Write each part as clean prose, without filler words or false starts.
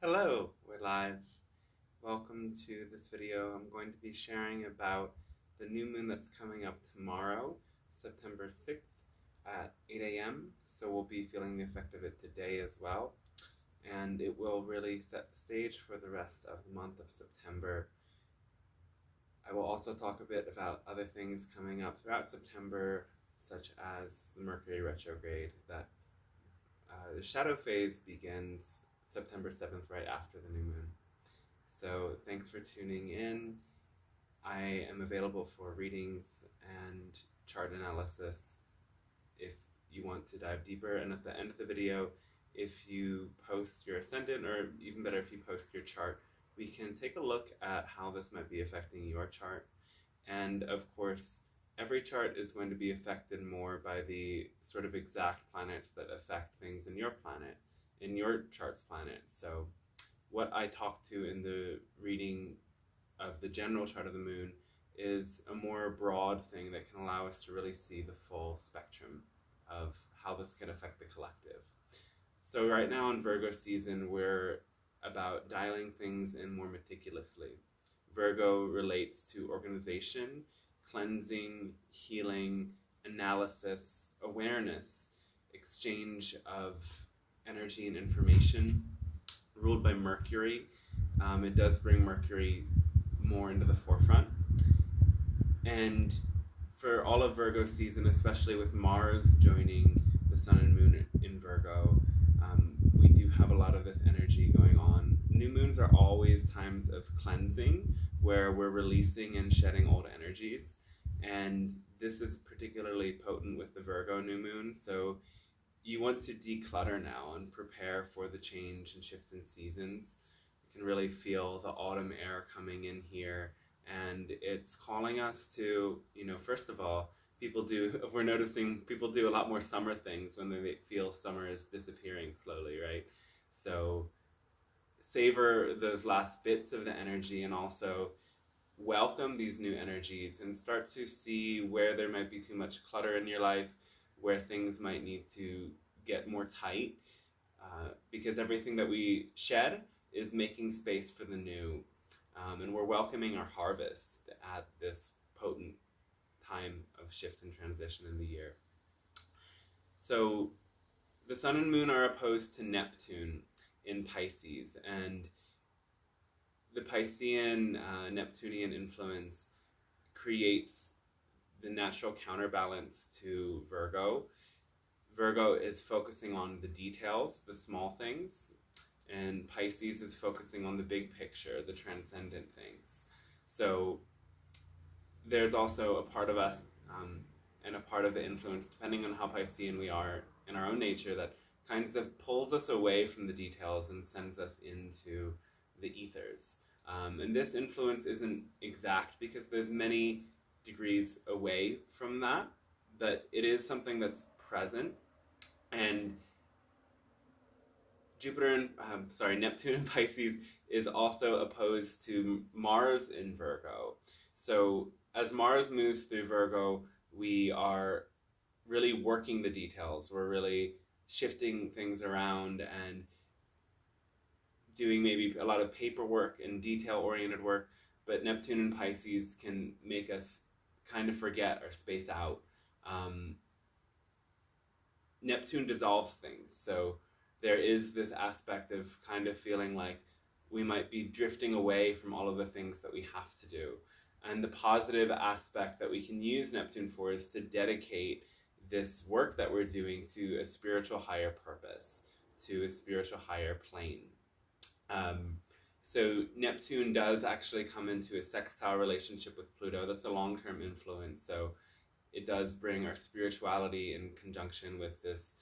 Hello, we're live. Welcome to this video. I'm going to be sharing about the new moon that's coming up tomorrow, September 6th at 8 a.m. So we'll be feeling the effect of it today as well. And it will really set the stage for the rest of the month of September. I will also talk a bit about other things coming up throughout September, such as the Mercury retrograde, that the shadow phase begins September 7th, right after the new moon. So thanks for tuning in. I am available for readings and chart analysis if you want to dive deeper. And at the end of the video, if you post your ascendant, or even better, if you post your chart, we can take a look at how this might be affecting your chart. And of course, every chart is going to be affected more by the sort of exact planets that affect things in your planet, in your chart's planet. So what I talk to in the reading of the general chart of the moon is a more broad thing that can allow us to really see the full spectrum of how this could affect the collective. So right now in Virgo season, we're about dialing things in more meticulously. Virgo relates to organization, cleansing, healing, analysis, awareness, exchange of energy and information, ruled by Mercury. It does bring Mercury more into the forefront. And for all of Virgo season, especially with Mars joining the Sun and Moon in Virgo, we do have a lot of this energy going on. New moons are always times of cleansing, where we're releasing and shedding old energies. And this is particularly potent with the Virgo new moon. So you want to declutter now and prepare for the change and shift in seasons. You can really feel the autumn air coming in here, and it's calling us to, first of all, we're noticing people do a lot more summer things when they feel summer is disappearing slowly, right? So savor those last bits of the energy and also welcome these new energies and start to see where there might be too much clutter in your life, where things might need to get more tight, because everything that we shed is making space for the new, and we're welcoming our harvest at this potent time of shift and transition in the year. So the sun and moon are opposed to Neptune in Pisces, and the Piscean Neptunian influence creates the natural counterbalance to Virgo. Virgo is focusing on the details, the small things, and Pisces is focusing on the big picture, the transcendent things. So there's also a part of us and a part of the influence, depending on how Piscean we are in our own nature, that kind of pulls us away from the details and sends us into the ethers. And this influence isn't exact because there's many degrees away from that, but it is something that's present. And Neptune in Pisces is also opposed to Mars in Virgo. So as Mars moves through Virgo, we are really working the details. We're really shifting things around and doing maybe a lot of paperwork and detail-oriented work, but Neptune in Pisces can make us kind of forget or space out. Neptune dissolves things, so there is this aspect of kind of feeling like we might be drifting away from all of the things that we have to do. And the positive aspect that we can use Neptune for is to dedicate this work that we're doing to a spiritual higher purpose, to a spiritual higher plane. So Neptune does actually come into a sextile relationship with Pluto. That's a long-term influence. So it does bring our spirituality in conjunction with this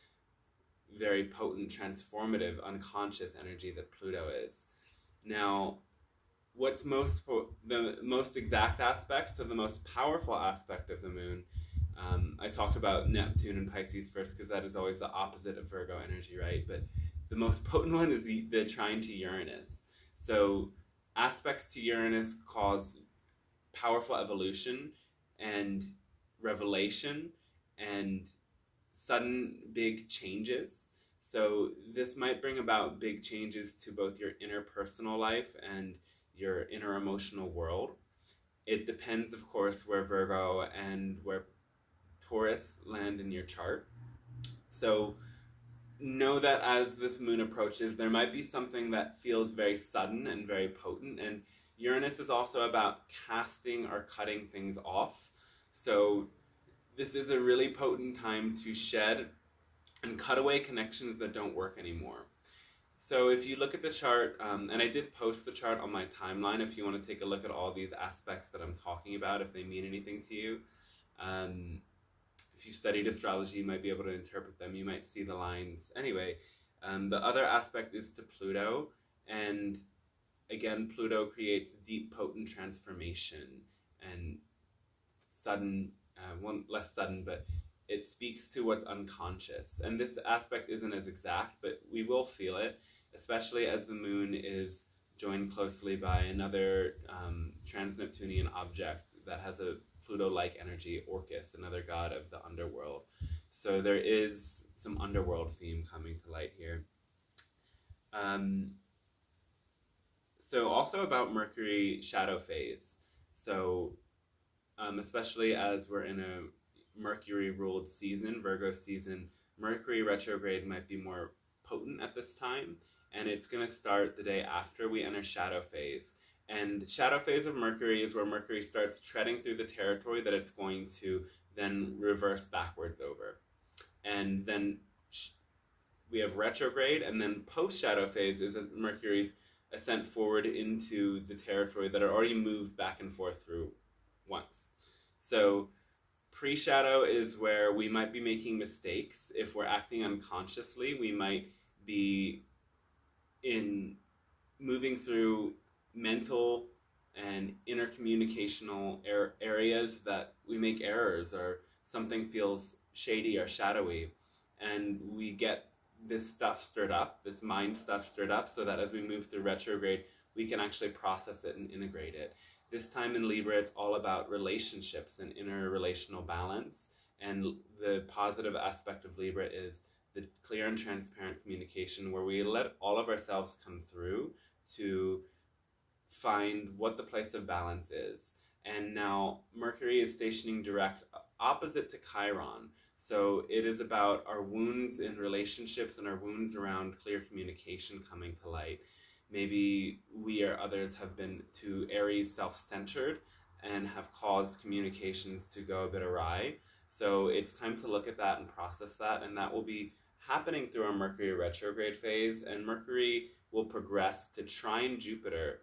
very potent, transformative, unconscious energy that Pluto is. Now, what's the most exact aspect, so the most powerful aspect of the moon, I talked about Neptune and Pisces first because that is always the opposite of Virgo energy, right? But the most potent one is the trine to Uranus. So aspects to Uranus cause powerful evolution and revelation and sudden big changes. So this might bring about big changes to both your interpersonal life and your inner emotional world. It depends, of course, where Virgo and where Taurus land in your chart. So know that as this moon approaches, there might be something that feels very sudden and very potent. And Uranus is also about casting or cutting things off. So this is a really potent time to shed and cut away connections that don't work anymore. So if you look at the chart, and I did post the chart on my timeline if you want to take a look at all these aspects that I'm talking about, if they mean anything to you. If you studied astrology, you might be able to interpret them. You might see the lines. Anyway, the other aspect is to Pluto, and again, Pluto creates deep, potent transformation and sudden, less sudden, but it speaks to what's unconscious. And this aspect isn't as exact, but we will feel it, especially as the moon is joined closely by another trans-Neptunian object that has a Pluto-like energy, Orcus, another god of the underworld. So there is some underworld theme coming to light here. So also about Mercury shadow phase. So especially as we're in a Mercury-ruled season, Virgo season, Mercury retrograde might be more potent at this time, and it's going to start the day after we enter shadow phase. And shadow phase of Mercury is where Mercury starts treading through the territory that it's going to then reverse backwards over. And then we have retrograde, and then post-shadow phase is Mercury's ascent forward into the territory that are already moved back and forth through once. So pre-shadow is where we might be making mistakes. If we're acting unconsciously, we might be moving through mental and intercommunicational areas that we make errors, or something feels shady or shadowy, and we get this stuff stirred up, this mind stuff stirred up, so that as we move through retrograde, we can actually process it and integrate it. This time in Libra, it's all about relationships and interrelational balance, and the positive aspect of Libra is the clear and transparent communication, where we let all of ourselves come through to find what the place of balance is. And now Mercury is stationing direct opposite to Chiron. So it is about our wounds in relationships and our wounds around clear communication coming to light. Maybe we or others have been too Aries self-centered and have caused communications to go a bit awry. So it's time to look at that and process that, and that will be happening through our Mercury retrograde phase, and Mercury will progress to trine Jupiter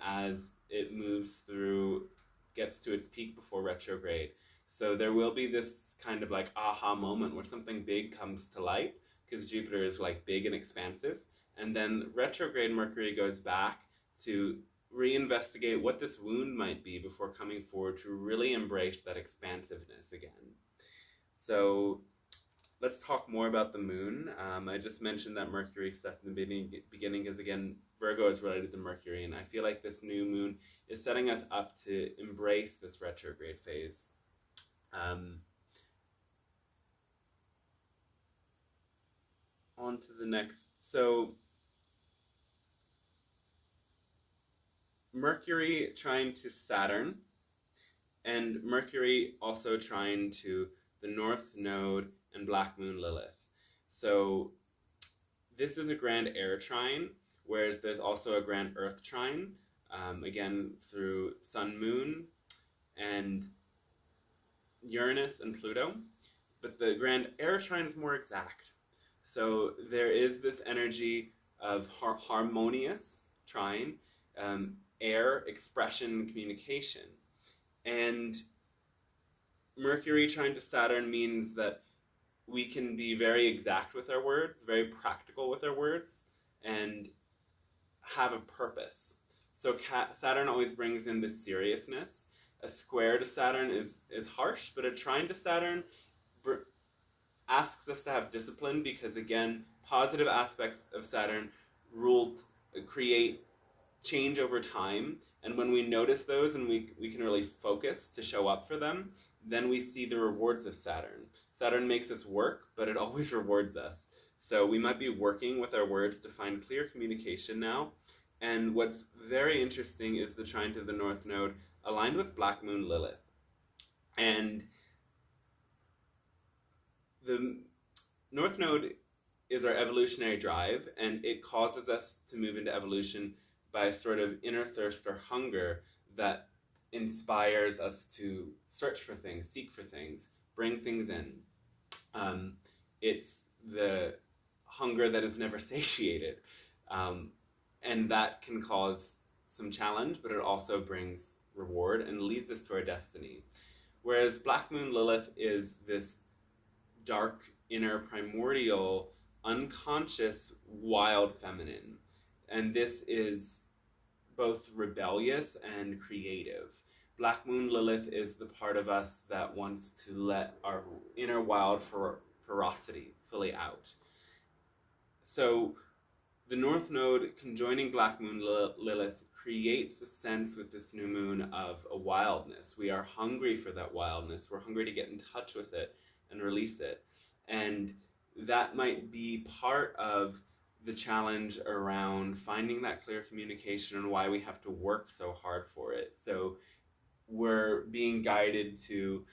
as it moves through, gets to its peak before retrograde. So there will be this kind of like aha moment where something big comes to light, because Jupiter is like big and expansive, and then retrograde Mercury goes back to reinvestigate what this wound might be before coming forward to really embrace that expansiveness again. So let's talk more about the moon. I just mentioned that Mercury stuff in the beginning because, again, Virgo is related to Mercury, and I feel like this new moon is setting us up to embrace this retrograde phase. On to the next. So Mercury trine to Saturn, and Mercury also trine to the North Node and Black Moon Lilith. So this is a grand air trine, whereas there's also a grand earth trine, again through Sun, Moon, and Uranus and Pluto. But the grand air trine is more exact. So there is this energy of harmonious trine, air, expression, communication. And Mercury trine to Saturn means that we can be very exact with our words, very practical with our words, and have a purpose. So Saturn always brings in this seriousness. A square to Saturn is harsh, but a trine to Saturn asks us to have discipline, because, again, positive aspects of Saturn create change over time, and when we notice those and we can really focus to show up for them, then we see the rewards of Saturn. Saturn makes us work, but it always rewards us. So we might be working with our words to find clear communication now. And what's very interesting is the trine to the North Node aligned with Black Moon Lilith. And the North Node is our evolutionary drive, and it causes us to move into evolution by a sort of inner thirst or hunger that inspires us to search for things, seek for things, bring things in. It's the hunger that is never satiated. And that can cause some challenge, but it also brings reward and leads us to our destiny. Whereas Black Moon Lilith is this dark, inner, primordial, unconscious, wild feminine. And this is both rebellious and creative. Black Moon Lilith is the part of us that wants to let our inner wild ferocity fully out. So the North Node conjoining Black Moon Lilith creates a sense with this new moon of a wildness. We are hungry for that wildness. We're hungry to get in touch with it and release it. And that might be part of the challenge around finding that clear communication and why we have to work so hard for it. So we're being guided to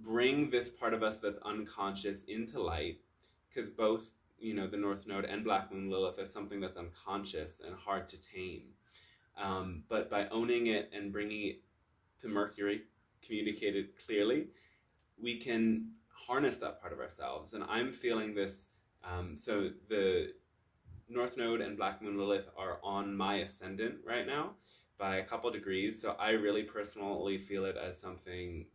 bring this part of us that's unconscious into light, because both, the North Node and Black Moon Lilith are something that's unconscious and hard to tame. But by owning it and bringing it to Mercury, communicated clearly, we can harness that part of ourselves. And I'm feeling this. So the North Node and Black Moon Lilith are on my ascendant right now by a couple degrees. So I really personally feel it as something,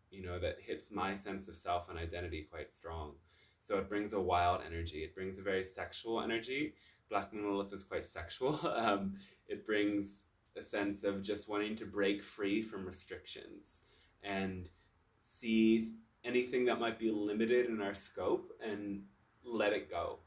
that hits my sense of self and identity quite strong. So it brings a wild energy. It brings a very sexual energy. Black Moon Lilith is quite sexual. It brings a sense of just wanting to break free from restrictions and see anything that might be limited in our scope and let it go.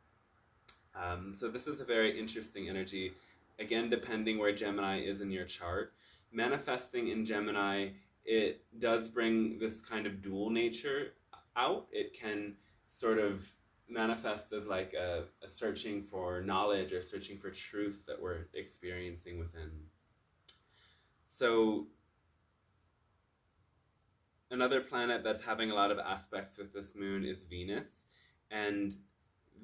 So this is a very interesting energy. Again, depending where Gemini is in your chart. Manifesting in Gemini, it does bring this kind of dual nature out. It can sort of manifest as like a searching for knowledge or searching for truth that we're experiencing within. So another planet that's having a lot of aspects with this moon is Venus. And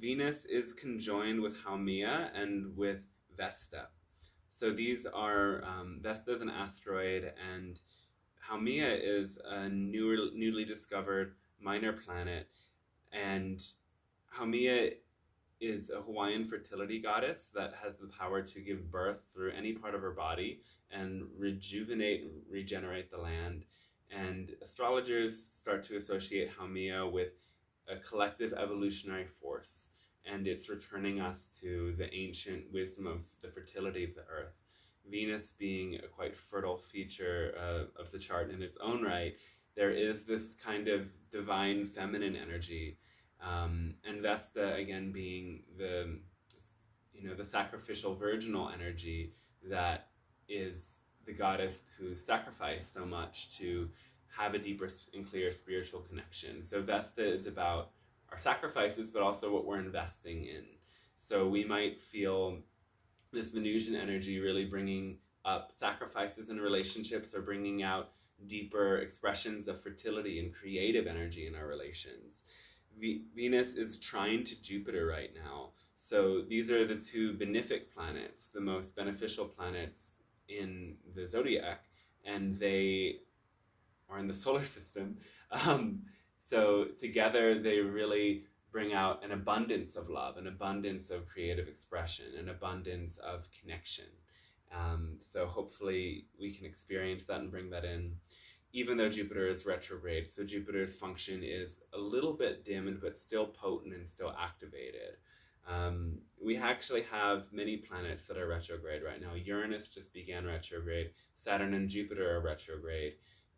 Venus is conjoined with Haumea and with Vesta. So these are, Vesta is an asteroid, and Haumea is a newly discovered minor planet. And Haumea is a Hawaiian fertility goddess that has the power to give birth through any part of her body and rejuvenate and regenerate the land. And astrologers start to associate Haumea with a collective evolutionary force, and it's returning us to the ancient wisdom of the fertility of the earth. Venus being a quite fertile feature of the chart in its own right, there is this kind of divine feminine energy, and Vesta again being the sacrificial virginal energy that is the goddess who sacrificed so much to have a deeper and clear spiritual connection. So Vesta is about our sacrifices, but also what we're investing in. So we might feel this Venusian energy really bringing up sacrifices in relationships, or bringing out deeper expressions of fertility and creative energy in our relations. Venus is trine to Jupiter right now. So these are the two benefic planets, the most beneficial planets in the zodiac, and they are in the solar system. So together they really bring out an abundance of love, an abundance of creative expression, an abundance of connection. So hopefully we can experience that and bring that in, even though Jupiter is retrograde. So Jupiter's function is a little bit dimmed, but still potent and still activated. We actually have many planets that are retrograde right now. Uranus just began retrograde. Saturn and Jupiter are retrograde.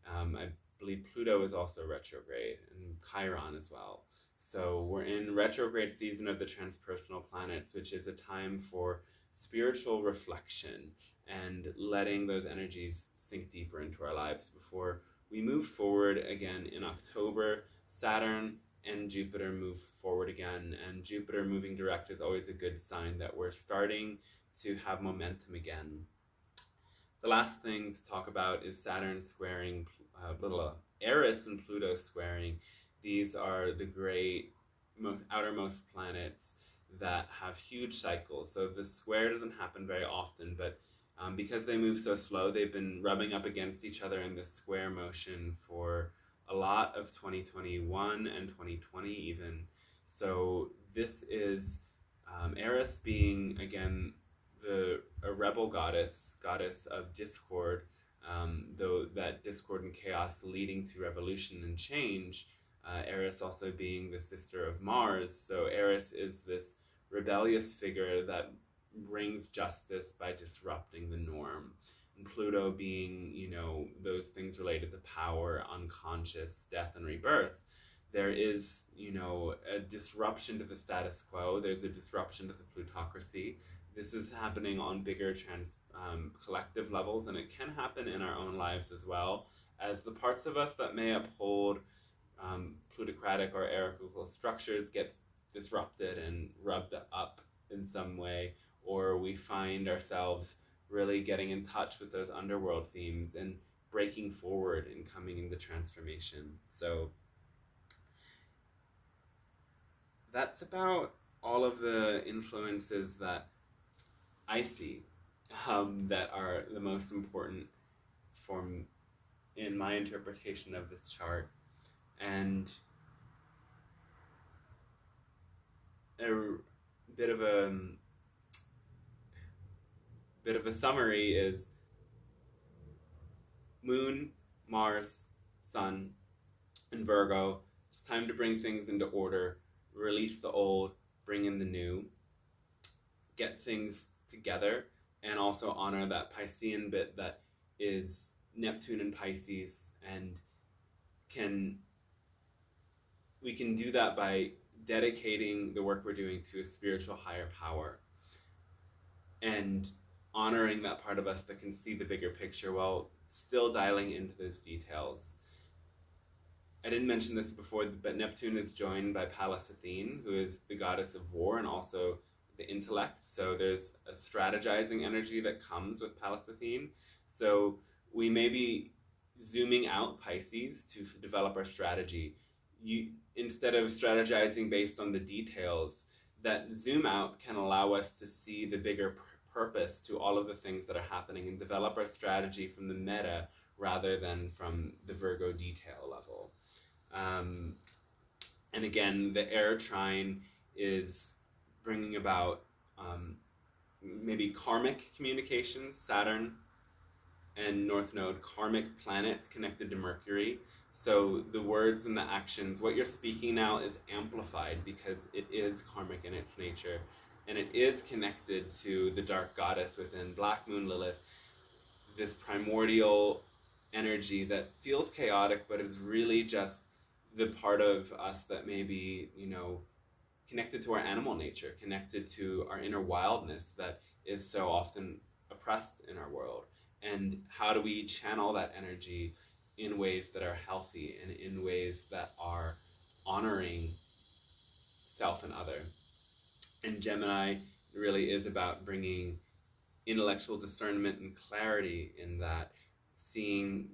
I believe Pluto is also retrograde, and Chiron as well. So we're in retrograde season of the transpersonal planets, which is a time for spiritual reflection and letting those energies sink deeper into our lives before we move forward again in October. Saturn and Jupiter move forward again. And Jupiter moving direct is always a good sign that we're starting to have momentum again. The last thing to talk about is Saturn squaring Eris and Pluto squaring. These are the great outermost planets that have huge cycles. So the square doesn't happen very often, but because they move so slow, they've been rubbing up against each other in this square motion for a lot of 2021 and 2020 even. So this is Eris being, again, a rebel goddess of discord, though that discord and chaos leading to revolution and change. Eris also being the sister of Mars, so Eris is this rebellious figure that brings justice by disrupting the norm. And Pluto being, those things related to power, unconscious, death, and rebirth. There is, a disruption to the status quo. There's a disruption to the plutocracy. This is happening on bigger collective levels, and it can happen in our own lives as well, as the parts of us that may uphold plutocratic or hierarchical structures get disrupted and rubbed up in some way, or we find ourselves really getting in touch with those underworld themes and breaking forward and coming into transformation. So that's about all of the influences that I see that are the most important in my interpretation of this chart. And a bit of a summary is Moon, Mars, Sun, and Virgo. It's time to bring things into order, release the old, bring in the new, get things together, and also honor that Piscean bit that is Neptune and Pisces, and we can do that by dedicating the work we're doing to a spiritual higher power and honoring that part of us that can see the bigger picture while still dialing into those details. I didn't mention this before, but Neptune is joined by Pallas Athene, who is the goddess of war and also the intellect. So there's a strategizing energy that comes with Pallas Athene. So we may be zooming out Pisces to develop our strategy. Instead of strategizing based on the details, that zoom out can allow us to see the bigger purpose to all of the things that are happening and develop our strategy from the meta rather than from the Virgo detail level. And again, the air trine is bringing about maybe karmic communication, Saturn and North Node, karmic planets connected to Mercury. So the words and the actions, what you're speaking now is amplified because it is karmic in its nature. And it is connected to the dark goddess within Black Moon Lilith, this primordial energy that feels chaotic, but is really just the part of us that may be, connected to our animal nature, connected to our inner wildness that is so often oppressed in our world. And how do we channel that energy in ways that are healthy and in ways that are honoring self and other? And Gemini really is about bringing intellectual discernment and clarity in that, seeing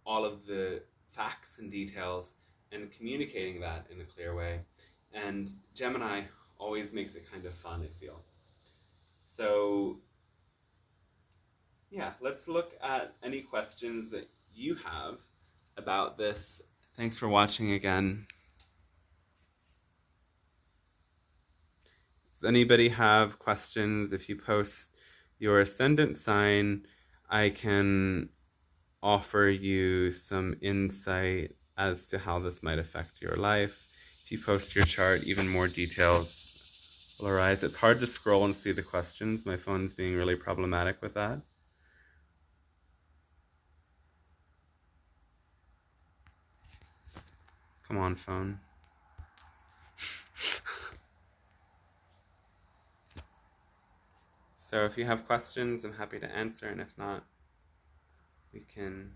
all of the facts and details and communicating that in a clear way. And Gemini always makes it kind of fun, I feel. So yeah, let's look at any questions that you have about this. Thanks for watching again. Does anybody have questions? If you post your ascendant sign, I can offer you some insight as to how this might affect your life. If you post your chart, even more details will arise. It's hard to scroll and see the questions. My phone's being really problematic with that. Come on, phone. So if you have questions, I'm happy to answer, and if not, we can...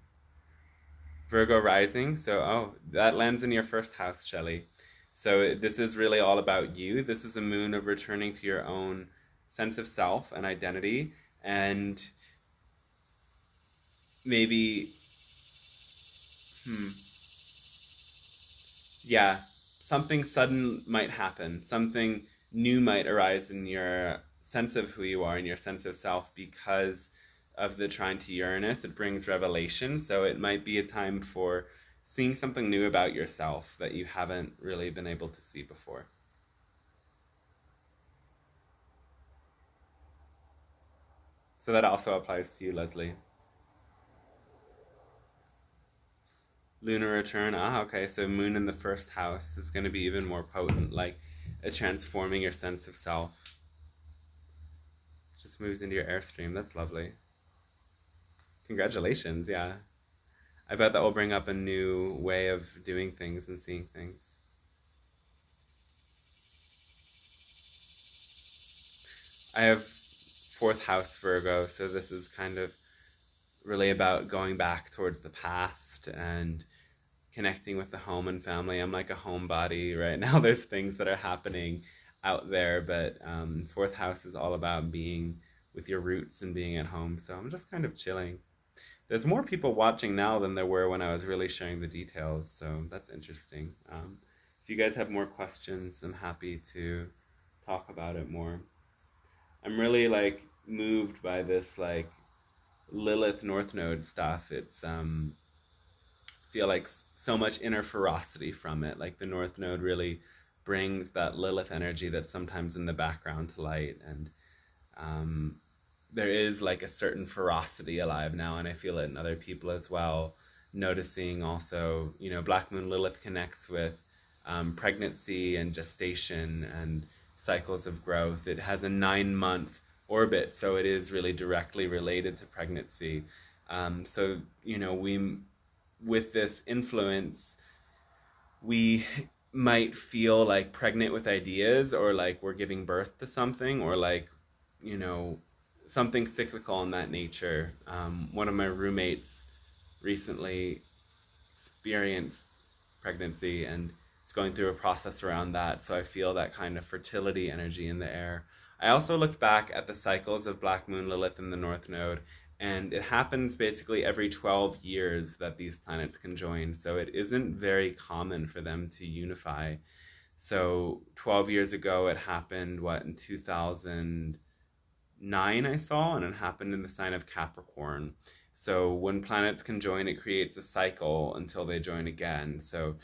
Virgo rising, so that lands in your first house, Shelley. So this is really all about you. This is a moon of returning to your own sense of self and identity, and maybe, yeah, something sudden might happen. Something new might arise in your sense of who you are and your sense of self because of the trine to Uranus. It brings revelation, so it might be a time for seeing something new about yourself that you haven't really been able to see before. So that also applies to you, Leslie. Lunar return. Okay, so moon in the first house is going to be even more potent, like a transforming your sense of self. Just moves into your airstream. That's lovely. Congratulations, yeah. I bet that will bring up a new way of doing things and seeing things. I have fourth house Virgo, so this is kind of really about going back towards the past and connecting with the home and family. I'm like a homebody right now. There's things that are happening out there, but fourth house is all about being with your roots and being at home. So I'm just kind of chilling. There's more people watching now than there were when I was really sharing the details, so that's interesting. If you guys have more questions, I'm happy to talk about it more. I'm really like moved by this like Lilith North Node stuff. It's feel like so much inner ferocity from it. Like the North Node really brings that Lilith energy that's sometimes in the background to light, and there is like a certain ferocity alive now, and I feel it in other people as well. Noticing also, Black Moon Lilith connects with pregnancy and gestation and cycles of growth. It has a 9-month orbit, so it is really directly related to pregnancy. So, we, with this influence, we might feel like pregnant with ideas, or like we're giving birth to something, or like, something cyclical in that nature. One of my roommates recently experienced pregnancy, and it's going through a process around that. So I feel that kind of fertility energy in the air. I also looked back at the cycles of Black Moon Lilith in the North Node, and it happens basically every 12 years that these planets conjoin. So it isn't very common for them to unify. So 12 years ago, it happened, in 2009 I saw, and it happened in the sign of Capricorn. So when planets conjoin, it creates a cycle until they join again. So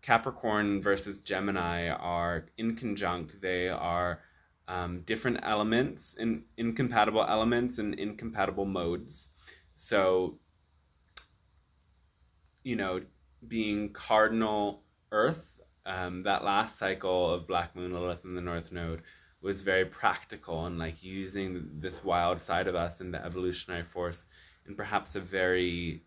Capricorn versus Gemini are in conjunct. They are different elements, incompatible elements and incompatible modes. So, being cardinal Earth, that last cycle of Black Moon Lilith in the North Node was very practical, and like using this wild side of us and the evolutionary force in perhaps a very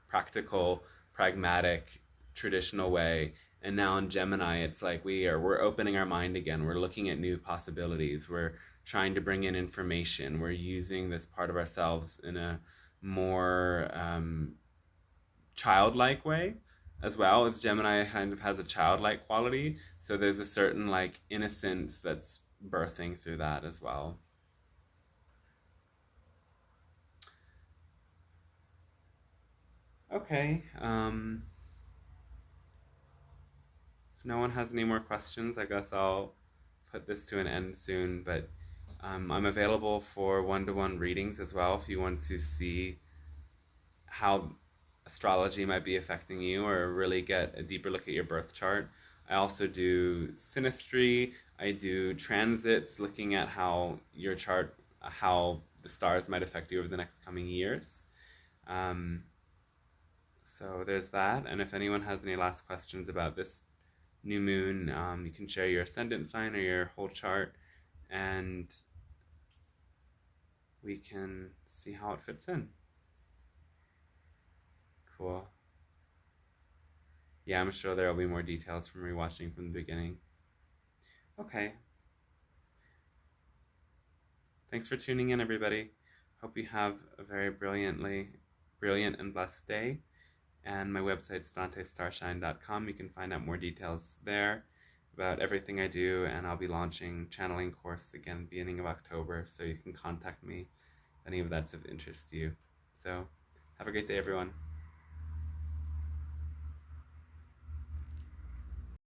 practical, pragmatic, traditional way. And now in Gemini, it's like we're opening our mind again. We're looking at new possibilities. We're trying to bring in information. We're using this part of ourselves in a more childlike way, as well as Gemini kind of has a childlike quality. So there's a certain like innocence that's birthing through that as well. Okay. If no one has any more questions, I guess I'll put this to an end soon. But I'm available for one-to-one readings as well if you want to see how astrology might be affecting you, or really get a deeper look at your birth chart. I also do synastry. I do transits, looking at how your chart, how the stars might affect you over the next coming years. So there's that. And if anyone has any last questions about this new moon, you can share your ascendant sign or your whole chart, and we can see how it fits in. Cool. Yeah, I'm sure there will be more details from rewatching from the beginning. Okay. Thanks for tuning in, everybody. Hope you have a very brilliant and blessed day, and my website's dantestarshine.com. You can find out more details there about everything I do, and I'll be launching channeling course again beginning of October, so you can contact me if any of that's of interest to you. So have a great day, everyone.